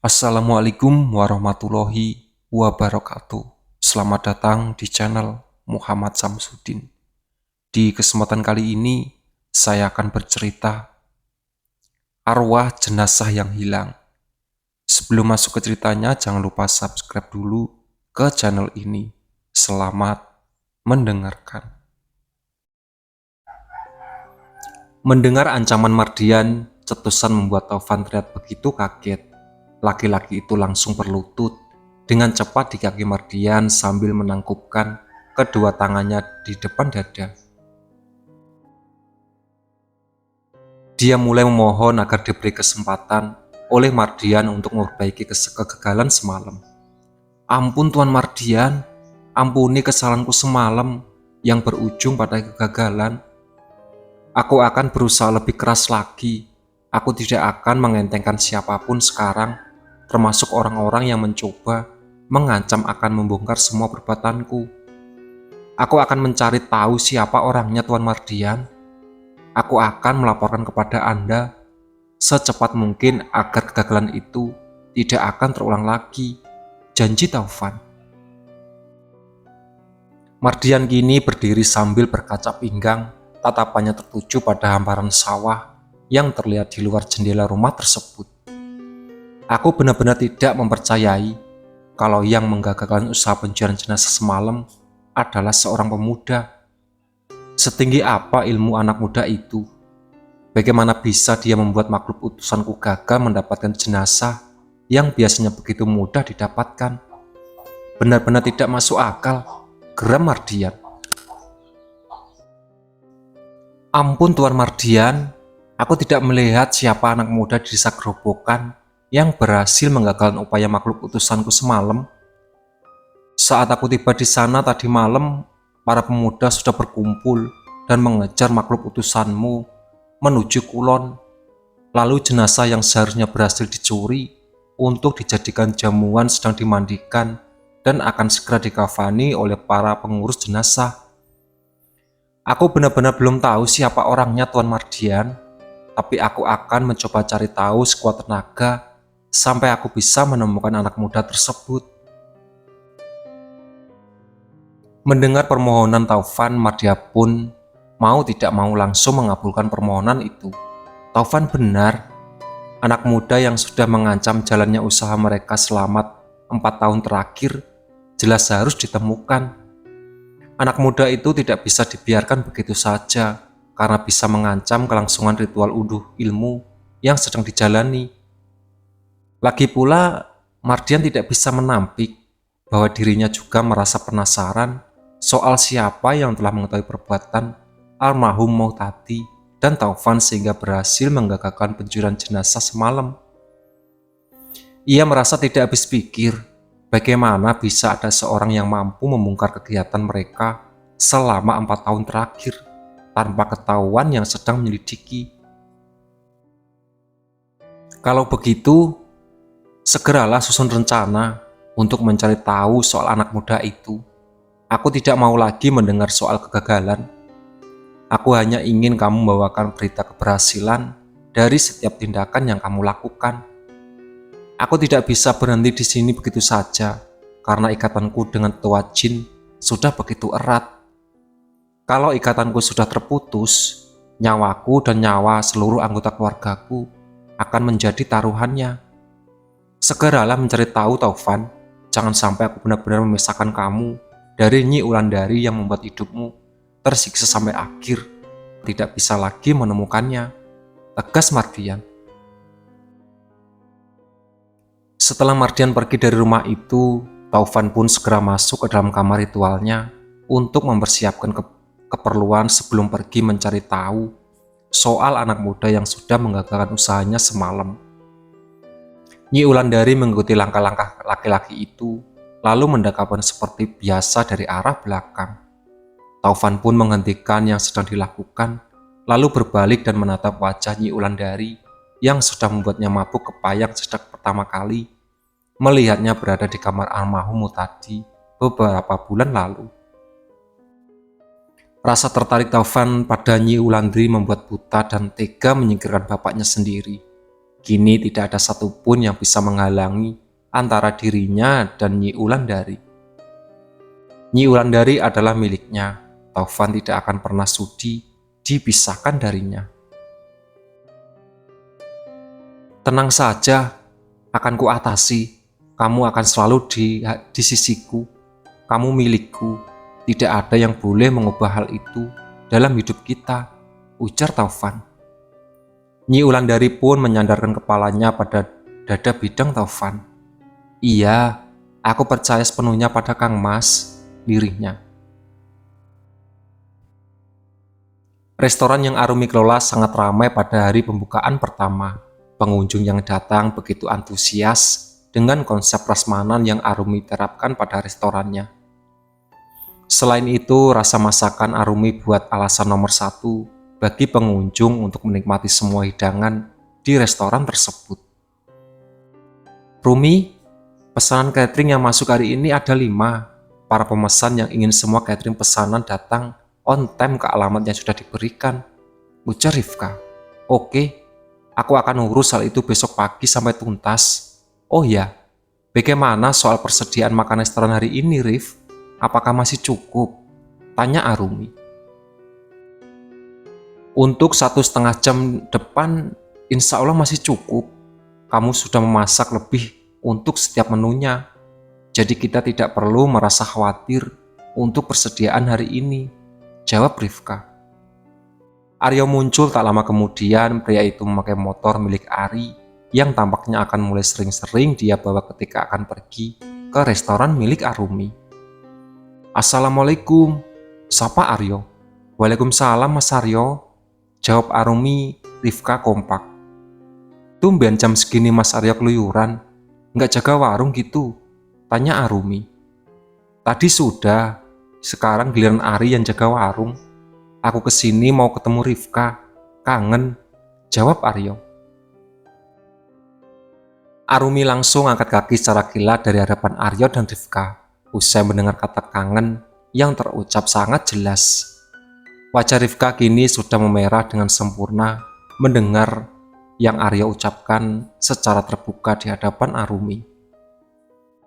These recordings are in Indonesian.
Assalamualaikum warahmatullahi wabarakatuh. Selamat datang di channel Muhammad Samsudin. Di kesempatan kali ini, saya akan bercerita arwah jenazah yang hilang. Sebelum masuk ke ceritanya, jangan lupa subscribe dulu ke channel ini. Selamat mendengarkan. Mendengar ancaman Mardian, cetusan membuat Taufan terlihat begitu kaget. Laki-laki itu langsung berlutut dengan cepat di kaki Mardian sambil menangkupkan kedua tangannya di depan dada. Dia mulai memohon agar diberi kesempatan oleh Mardian untuk memperbaiki kegagalan semalam. Ampun Tuan Mardian, ampuni kesalahanku semalam yang berujung pada kegagalan. Aku akan berusaha lebih keras lagi. Aku tidak akan mengentengkan siapapun sekarang, termasuk orang-orang yang mencoba mengancam akan membongkar semua perbuatanku. Aku akan mencari tahu siapa orangnya Tuan Mardian. Aku akan melaporkan kepada Anda secepat mungkin agar kegagalan itu tidak akan terulang lagi. Janji Taufan. Mardian kini berdiri sambil berkaca pinggang. Tatapannya tertuju pada hamparan sawah yang terlihat di luar jendela rumah tersebut. Aku benar-benar tidak mempercayai kalau yang menggagalkan usaha pencurian jenazah semalam adalah seorang pemuda. Setinggi apa ilmu anak muda itu? Bagaimana bisa dia membuat makhluk utusanku gagal mendapatkan jenazah yang biasanya begitu mudah didapatkan? Benar-benar tidak masuk akal, geram Mardian. Ampun Tuan Mardian, aku tidak melihat siapa anak muda di desa Gerobokan yang berhasil menggagalkan upaya makhluk utusanku semalam. Saat aku tiba di sana tadi malam, para pemuda sudah berkumpul dan mengejar makhluk utusanmu menuju Kulon. Lalu jenazah yang seharusnya berhasil dicuri untuk dijadikan jamuan sedang dimandikan dan akan segera dikafani oleh para pengurus jenazah. Aku benar-benar belum tahu siapa orangnya Tuan Mardian, tapi aku akan mencoba cari tahu sekuat tenaga sampai aku bisa menemukan anak muda tersebut. Mendengar permohonan Taufan, Mardian pun mau tidak mau langsung mengabulkan permohonan itu. Taufan benar, anak muda yang sudah mengancam jalannya usaha mereka selama 4 tahun terakhir jelas harus ditemukan. Anak muda itu tidak bisa dibiarkan begitu saja karena bisa mengancam kelangsungan ritual unduh ilmu yang sedang dijalani. Lagi pula, Mardian tidak bisa menampik bahwa dirinya juga merasa penasaran soal siapa yang telah mengetahui perbuatan almarhum Muhtadi dan Taufan sehingga berhasil menggagalkan pencurian jenazah semalam. Ia merasa tidak habis pikir bagaimana bisa ada seorang yang mampu membongkar kegiatan mereka selama 4 tahun terakhir tanpa ketahuan yang sedang menyelidiki. Kalau begitu, segeralah susun rencana untuk mencari tahu soal anak muda itu. Aku tidak mau lagi mendengar soal kegagalan. Aku hanya ingin kamu membawakan berita keberhasilan dari setiap tindakan yang kamu lakukan. Aku tidak bisa berhenti di sini begitu saja, karena ikatanku dengan Tua Jin sudah begitu erat. Kalau ikatanku sudah terputus, nyawaku dan nyawa seluruh anggota keluargaku akan menjadi taruhannya. Segeralah mencari tahu Taufan, jangan sampai aku benar-benar memisahkan kamu dari Nyi Wulandari yang membuat hidupmu tersiksa sampai akhir, tidak bisa lagi menemukannya. Tegas Mardian. Setelah Mardian pergi dari rumah itu, Taufan pun segera masuk ke dalam kamar ritualnya untuk mempersiapkan keperluan sebelum pergi mencari tahu soal anak muda yang sudah menggagalkan usahanya semalam. Nyi Wulandari mengikuti langkah-langkah laki-laki itu, lalu mendekapkan seperti biasa dari arah belakang. Taufan pun menghentikan yang sedang dilakukan, lalu berbalik dan menatap wajah Nyi Wulandari yang sudah membuatnya mabuk kepayang sejak pertama kali melihatnya berada di kamar almarhum Muhtadi beberapa bulan lalu. Rasa tertarik Taufan pada Nyi Wulandari membuat buta dan tega menyingkirkan bapaknya sendiri. Kini tidak ada satupun yang bisa menghalangi antara dirinya dan Nyi Wulandari. Nyi Wulandari adalah miliknya. Taufan tidak akan pernah sudi dipisahkan darinya. Tenang saja, akan kuatasi. Kamu akan selalu di sisiku. Kamu milikku. Tidak ada yang boleh mengubah hal itu dalam hidup kita, ujar Taufan. Nyi Wulandari pun menyandarkan kepalanya pada dada bidang Taufan. Iya, aku percaya sepenuhnya pada Kang Mas, lirihnya. Restoran yang Arumi kelola sangat ramai pada hari pembukaan pertama. Pengunjung yang datang begitu antusias dengan konsep prasmanan yang Arumi terapkan pada restorannya. Selain itu, rasa masakan Arumi buat alasan nomor satu bagi pengunjung untuk menikmati semua hidangan di restoran tersebut. Rumi, pesanan catering yang masuk hari ini ada 5. Para pemesan yang ingin semua catering pesanan datang on time ke alamat yang sudah diberikan, ujar Rifka. Oke, aku akan urus hal itu besok pagi sampai tuntas. Oh ya, bagaimana soal persediaan makan restoran hari ini, Rif? Apakah masih cukup? Tanya Arumi. Untuk 1,5 jam depan, insya Allah masih cukup. Kamu sudah memasak lebih untuk setiap menunya. Jadi kita tidak perlu merasa khawatir untuk persediaan hari ini, jawab Rifka. Aryo muncul tak lama kemudian. Pria itu memakai motor milik Ari yang tampaknya akan mulai sering-sering dia bawa ketika akan pergi ke restoran milik Arumi. Assalamualaikum, sapa Aryo. Waalaikumsalam Mas Aryo, jawab Arumi. Rifka kompak. Tumben jam segini Mas Aryo keluyuran, nggak jaga warung gitu? Tanya Arumi. Tadi sudah, sekarang giliran Ari yang jaga warung. Aku kesini mau ketemu Rifka, kangen, jawab Aryo. Arumi langsung angkat kaki secara kilat dari hadapan Aryo dan Rifka. Usai mendengar kata kangen yang terucap sangat jelas. Wajah Rifka kini sudah memerah dengan sempurna mendengar yang Aryo ucapkan secara terbuka di hadapan Arumi.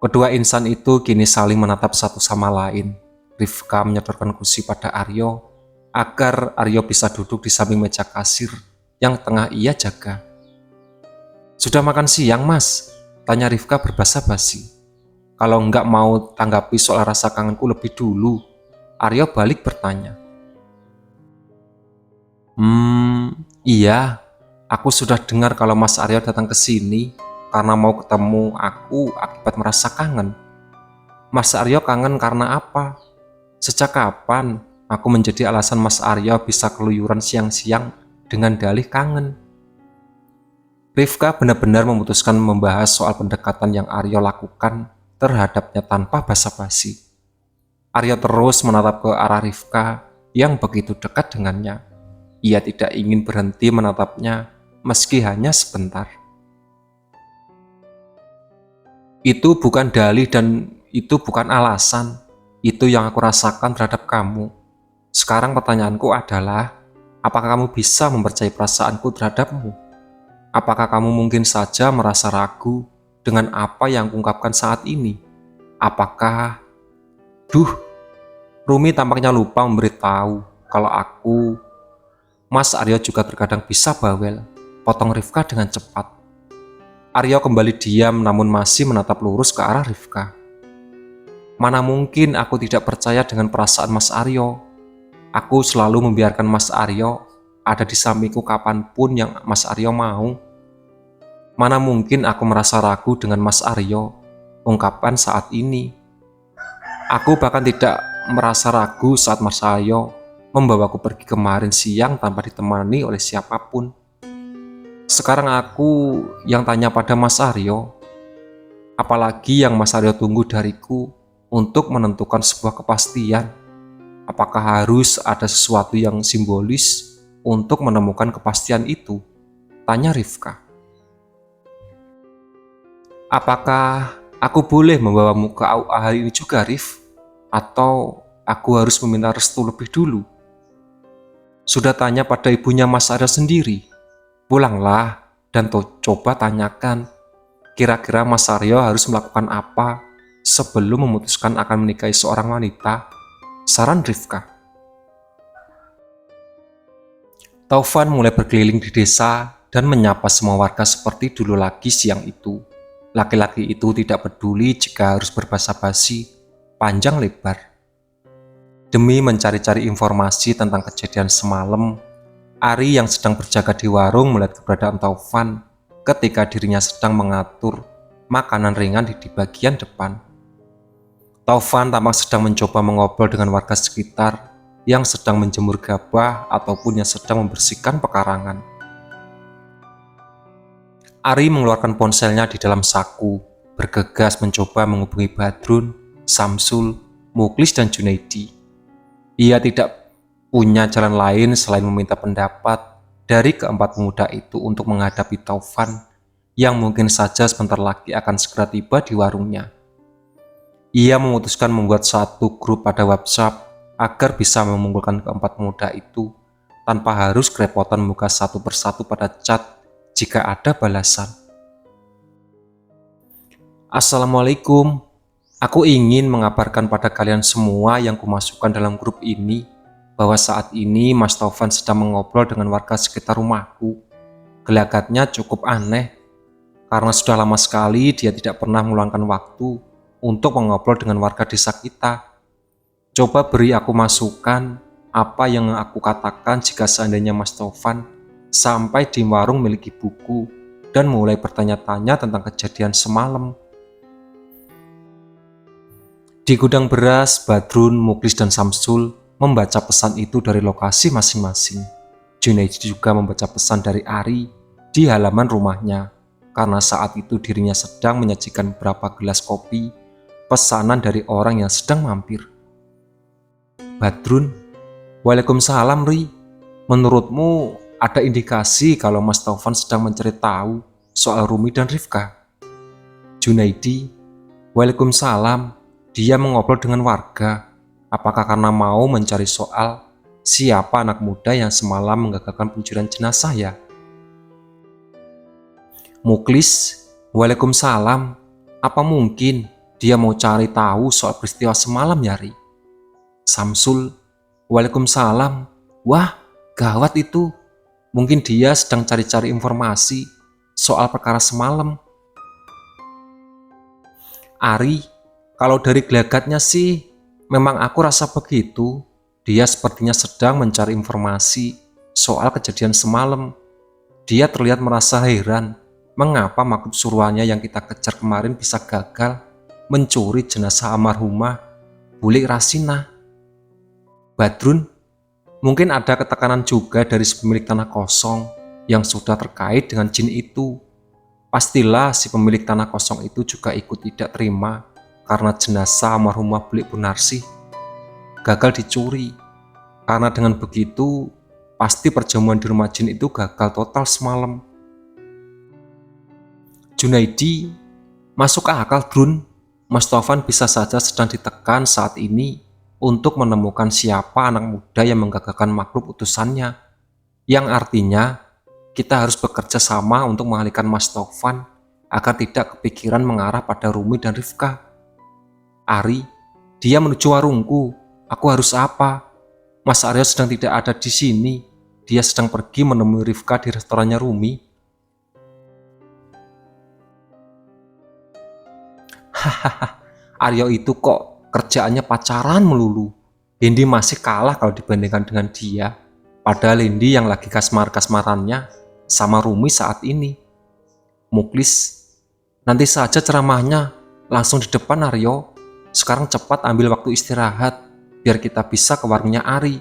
Kedua insan itu kini saling menatap satu sama lain. Rifka menyodorkan kursi pada Aryo agar Aryo bisa duduk di samping meja kasir yang tengah ia jaga. Sudah makan siang, Mas? Tanya Rifka berbasa basi. Kalau enggak mau tanggapi soal rasa kangenku lebih dulu, Aryo balik bertanya. Iya, aku sudah dengar kalau Mas Aryo datang ke sini karena mau ketemu aku akibat merasa kangen. Mas Aryo kangen karena apa? Sejak kapan aku menjadi alasan Mas Aryo bisa keluyuran siang-siang dengan dalih kangen? Rifka benar-benar memutuskan membahas soal pendekatan yang Aryo lakukan terhadapnya tanpa basa-basi. Aryo terus menatap ke arah Rifka yang begitu dekat dengannya. Ia tidak ingin berhenti menatapnya meski hanya sebentar. Itu bukan dalih dan itu bukan alasan. Itu yang aku rasakan terhadap kamu. Sekarang pertanyaanku adalah, apakah kamu bisa mempercayai perasaanku terhadapmu? Apakah kamu mungkin saja merasa ragu dengan apa yang kuungkapkan saat ini? Apakah... Rumi tampaknya lupa memberitahu kalau aku... Mas Aryo juga terkadang bisa bawel, potong Rifka dengan cepat. Aryo kembali diam namun masih menatap lurus ke arah Rifka. Mana mungkin aku tidak percaya dengan perasaan Mas Aryo. Aku selalu membiarkan Mas Aryo ada di sampingku kapanpun yang Mas Aryo mau. Mana mungkin aku merasa ragu dengan Mas Aryo, ungkapan saat ini. Aku bahkan tidak merasa ragu saat Mas Aryo membawaku pergi kemarin siang tanpa ditemani oleh siapapun. Sekarang aku yang tanya pada Mas Aryo, apalagi yang Mas Aryo tunggu dariku untuk menentukan sebuah kepastian. Apakah harus ada sesuatu yang simbolis untuk menemukan kepastian itu? Tanya Rifka. Apakah aku boleh membawamu ke AUA hari ini juga, Rif? Atau aku harus meminta restu lebih dulu? Sudah tanya pada ibunya Mas Aryo sendiri. Pulanglah dan coba tanyakan, kira-kira Mas Aryo harus melakukan apa sebelum memutuskan akan menikahi seorang wanita? Saran Rifka. Taufan mulai berkeliling di desa dan menyapa semua warga seperti dulu lagi siang itu. Laki-laki itu tidak peduli jika harus berbasa-basi panjang lebar. Demi mencari-cari informasi tentang kejadian semalam, Ari yang sedang berjaga di warung melihat keberadaan Taufan ketika dirinya sedang mengatur makanan ringan di bagian depan. Taufan tampak sedang mencoba mengobrol dengan warga sekitar yang sedang menjemur gabah ataupun yang sedang membersihkan pekarangan. Ari mengeluarkan ponselnya di dalam saku, bergegas mencoba menghubungi Badrun, Samsul, Muklis, dan Junaidi. Ia tidak punya jalan lain selain meminta pendapat dari keempat pemuda itu untuk menghadapi Taufan yang mungkin saja sebentar lagi akan segera tiba di warungnya. Ia memutuskan membuat satu grup pada WhatsApp agar bisa mengumpulkan keempat pemuda itu tanpa harus kerepotan membuka satu persatu pada chat jika ada balasan. Assalamualaikum. Aku ingin mengabarkan pada kalian semua yang kumasukkan dalam grup ini bahwa saat ini Mas Taufan sedang mengobrol dengan warga sekitar rumahku. Gelagatnya cukup aneh, karena sudah lama sekali dia tidak pernah meluangkan waktu untuk mengobrol dengan warga desa kita. Coba beri aku masukan apa yang aku katakan jika seandainya Mas Taufan sampai di warung milik ibuku dan mulai bertanya-tanya tentang kejadian semalam. Di gudang beras, Badrun, Muklis, dan Samsul membaca pesan itu dari lokasi masing-masing. Junaidi juga membaca pesan dari Ari di halaman rumahnya, karena saat itu dirinya sedang menyajikan beberapa gelas kopi pesanan dari orang yang sedang mampir. Badrun, Waalaikumsalam Ri. Menurutmu ada indikasi kalau Mas Taufan sedang mencari tahu soal Rumi dan Rifka? Junaidi, Waalaikumsalam. Dia mengobrol dengan warga. Apakah karena mau mencari soal siapa anak muda yang semalam menggagalkan pencurian jenazah ya? Muklis, Waalaikumsalam. Apa mungkin dia mau cari tahu soal peristiwa semalam ya, Ri? Samsul, Waalaikumsalam. Wah, gawat itu. Mungkin dia sedang cari-cari informasi soal perkara semalam. Ari, kalau dari gelagatnya sih, memang aku rasa begitu. Dia sepertinya sedang mencari informasi soal kejadian semalam. Dia terlihat merasa heran, mengapa maksud suruhannya yang kita kejar kemarin bisa gagal mencuri jenazah almarhumah Bulik Rasina. Badrun, mungkin ada ketekanan juga dari si pemilik tanah kosong yang sudah terkait dengan jin itu. Pastilah si pemilik tanah kosong itu juga ikut tidak terima karena jenazah almarhumah Bulik Bunarsih gagal dicuri. Karena dengan begitu, pasti perjamuan di rumah jin itu gagal total semalam. Junaidi, masuk akal Drun. Mas Taufan bisa saja sedang ditekan saat ini untuk menemukan siapa anak muda yang menggagalkan makhluk utusannya. Yang artinya, kita harus bekerja sama untuk mengalihkan Mas Taufan agar tidak kepikiran mengarah pada Rumi dan Rifka. Ari, dia menuju warungku. Aku harus apa? Mas Aryo sedang tidak ada di sini. Dia sedang pergi menemui Rifka di restorannya Rumi. Hahaha, Aryo itu kok kerjaannya pacaran melulu. Hendy masih kalah kalau dibandingkan dengan dia. Padahal Hendy yang lagi kasmar-kasmarannya sama Rumi saat ini. Muklis, nanti saja ceramahnya, langsung di depan Aryo. Sekarang cepat ambil waktu istirahat, biar kita bisa ke warungnya Ari.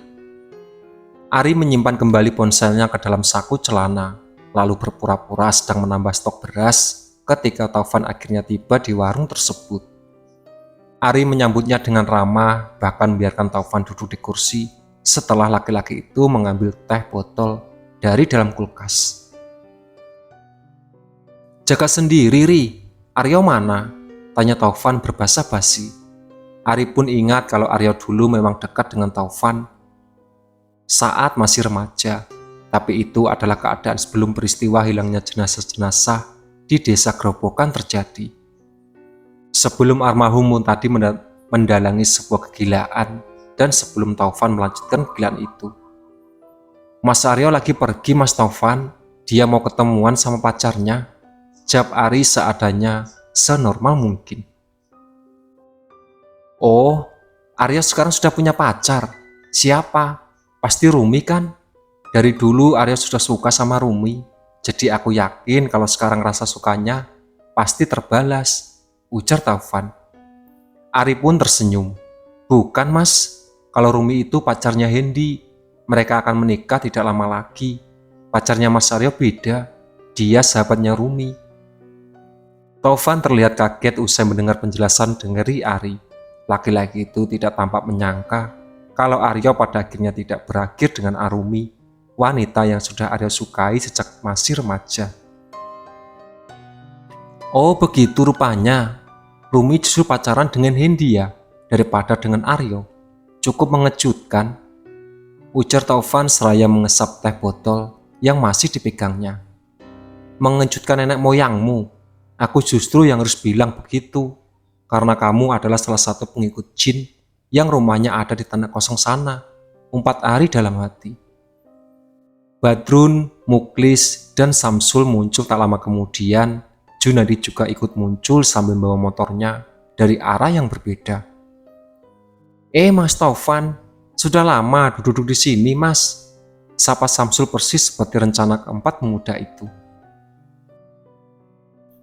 Ari menyimpan kembali ponselnya ke dalam saku celana, lalu berpura-pura sedang menambah stok beras ketika Taufan akhirnya tiba di warung tersebut. Ari menyambutnya dengan ramah, bahkan biarkan Taufan duduk di kursi setelah laki-laki itu mengambil teh botol dari dalam kulkas. Jaga sendiri, Ri. Aryo mana? Tanya Taufan berbahasa basi. Ari pun ingat kalau Aryo dulu memang dekat dengan Taufan. Saat masih remaja, Tapi itu adalah keadaan sebelum peristiwa hilangnya jenazah-jenazah di desa Grobogan terjadi. Sebelum almarhum tadi mendalangi sebuah kegilaan dan sebelum Taufan melanjutkan kegilaan itu. Mas Aryo lagi pergi Mas Taufan, dia mau ketemuan sama pacarnya. Jawab Ari seadanya, senormal mungkin. Oh, Aryo sekarang sudah punya pacar. Siapa? Pasti Rumi kan? Dari dulu Aryo sudah suka sama Rumi, jadi aku yakin kalau sekarang rasa sukanya pasti terbalas, ujar Taufan. Ari pun tersenyum. Bukan mas, kalau Rumi itu pacarnya Hendy, mereka akan menikah tidak lama lagi. Pacarnya Mas Aryo beda, dia sahabatnya Rumi. Taufan terlihat kaget usai mendengar penjelasan dari Ari. Laki-laki itu tidak tampak menyangka kalau Aryo pada akhirnya tidak berakhir dengan Arumi, wanita yang sudah Aryo sukai sejak masih remaja. Oh begitu rupanya, Rumi justru pacaran dengan Hendy ya, daripada dengan Aryo. Cukup mengejutkan, ujar Taufan seraya mengesap teh botol yang masih dipegangnya. Mengejutkan nenek moyangmu, aku justru yang harus bilang begitu, karena kamu adalah salah satu pengikut jin yang rumahnya ada di tanah kosong sana, umpat Ari dalam hati. Badrun, Muklis, dan Samsul muncul tak lama kemudian. Junadi juga ikut muncul sambil membawa motornya dari arah yang berbeda. Mas Taufan, sudah lama duduk di sini mas, sapa Samsul persis seperti rencana keempat pemuda itu.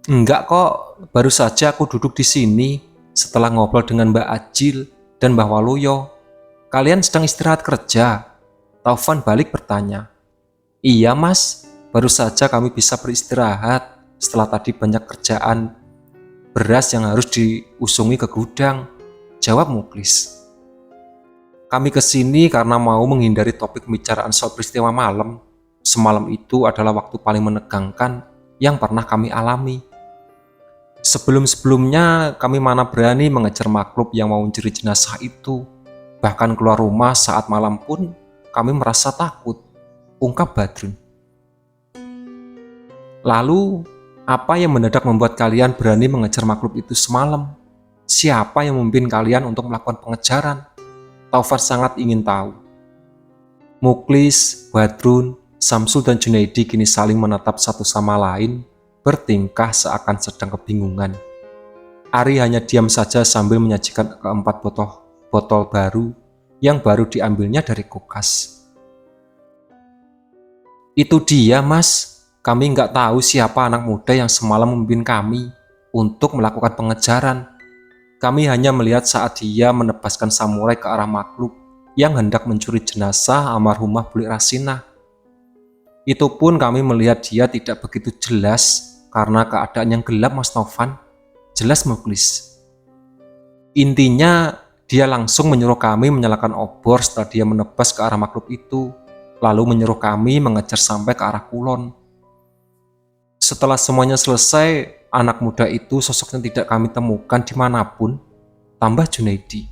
Enggak kok, baru saja aku duduk di sini setelah ngobrol dengan Mbak Ajil dan Mbah Waluyo. Kalian sedang istirahat kerja? Taufan balik bertanya. Iya mas, baru saja kami bisa beristirahat setelah tadi banyak kerjaan beras yang harus diusungi ke gudang, jawab Muklis. Kami kesini karena mau menghindari topik pembicaraan soal peristiwa malam. Semalam itu adalah waktu paling menegangkan yang pernah kami alami. Sebelum-sebelumnya kami mana berani mengejar makhluk yang mau mencuri jenazah itu. Bahkan keluar rumah saat malam pun kami merasa takut, ungkap Badrun. Lalu, apa yang mendadak membuat kalian berani mengejar makhluk itu semalam? Siapa yang memimpin kalian untuk melakukan pengejaran? Taufan sangat ingin tahu. Muklis, Badrun, Samsul dan Junaidi kini saling menatap satu sama lain, bertingkah seakan sedang kebingungan. Ari hanya diam saja sambil menyajikan keempat botol baru yang baru diambilnya dari kulkas. Itu dia mas, kami nggak tahu siapa anak muda yang semalam memimpin kami untuk melakukan pengejaran. Kami hanya melihat saat dia menebaskan samurai ke arah makhluk yang hendak mencuri jenazah almarhumah Bulik Rasinah. Itu pun kami melihat dia tidak begitu jelas karena keadaan yang gelap mas Taufan, jelas Muklis. Intinya dia langsung menyuruh kami menyalakan obor setelah dia menebas ke arah makhluk itu, lalu menyuruh kami mengejar sampai ke arah kulon. Setelah semuanya selesai, anak muda itu sosoknya tidak kami temukan dimanapun, tambah Junaidi.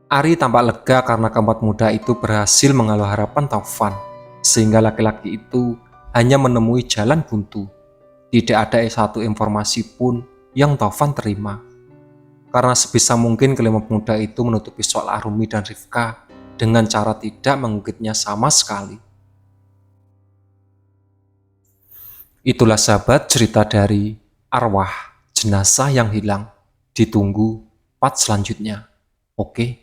Ari tampak lega karena keempat muda itu berhasil menghalau harapan Taufan, sehingga laki-laki itu hanya menemui jalan buntu. Tidak ada satu informasi pun yang Taufan terima. Karena sebisa mungkin kelima pemuda itu menutupi soal Arumi dan Rifka dengan cara tidak mengungkitnya sama sekali. Itulah sahabat cerita dari Arwah Jenazah yang Hilang. Ditunggu part selanjutnya. Oke.